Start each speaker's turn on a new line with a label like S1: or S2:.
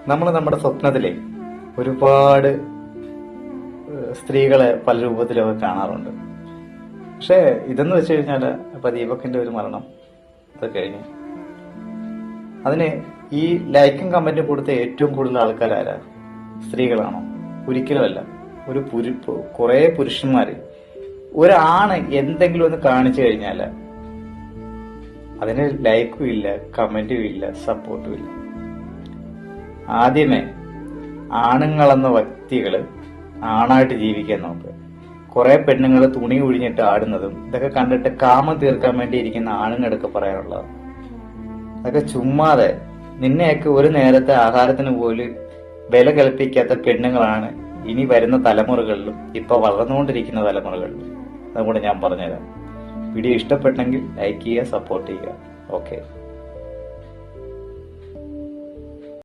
S1: നമ്മൾ നമ്മുടെ സ്വപ്നത്തിലെ ഒരുപാട് സ്ത്രീകളെ പല രൂപത്തിലൊക്കെ കാണാറുണ്ട്. പക്ഷെ ഇതെന്ന് വെച്ച് കഴിഞ്ഞാൽ ഇപ്പൊ ദീപകിന്റെ ഒരു മരണം അത് കഴിഞ്ഞു, അതിന് ഈ ലൈക്കും കമന്റും കൊടുത്ത ഏറ്റവും കൂടുതൽ ആൾക്കാരാരാ? സ്ത്രീകളാണോ? ഒരിക്കലുമല്ല. കുറെ പുരുഷന്മാര് ഒരാണ് എന്തെങ്കിലും ഒന്ന് കാണിച്ചു കഴിഞ്ഞാൽ അതിന് ലൈക്കും ഇല്ല, കമന്റും ഇല്ല, സപ്പോർട്ടും ഇല്ല. ആദ്യമേ ആണുങ്ങളെന്ന വ്യക്തികള് ആണായിട്ട് ജീവിക്കാൻ നോക്കുക. കുറെ പെണ്ണുങ്ങൾ തുണി ഒഴിഞ്ഞിട്ട് ആടുന്നതും ഇതൊക്കെ കണ്ടിട്ട് കാമം തീർക്കാൻ വേണ്ടി ഇരിക്കുന്ന ആണുങ്ങളൊക്കെ പറയാനുള്ളതാണ്. അതൊക്കെ ചുമ്മാതെ നിന്നെയൊക്കെ ഒരു നേരത്തെ ആഹാരത്തിന് പോലും വില കൽപ്പിക്കാത്ത പെണ്ണുങ്ങളാണ് ഇനി വരുന്ന തലമുറകളിലും ഇപ്പൊ വളർന്നുകൊണ്ടിരിക്കുന്ന തലമുറകളിലും. അതുകൊണ്ട് ഞാൻ പറഞ്ഞുതരാം. വീഡിയോ ഇഷ്ടപ്പെട്ടെങ്കിൽ ലൈക്ക് ചെയ്യുക, സപ്പോർട്ട് ചെയ്യുക. ഓക്കെ.